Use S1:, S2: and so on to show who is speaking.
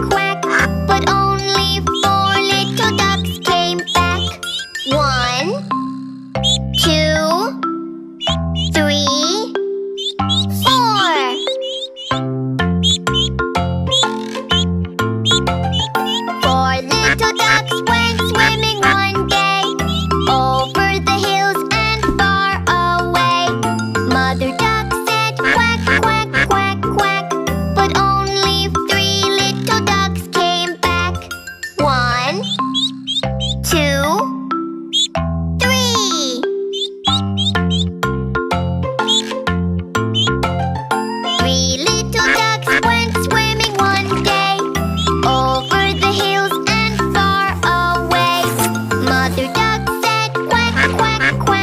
S1: quack, but only 4 little ducks came back. 1, 2, 3, 4. 4 little ducks went swimming.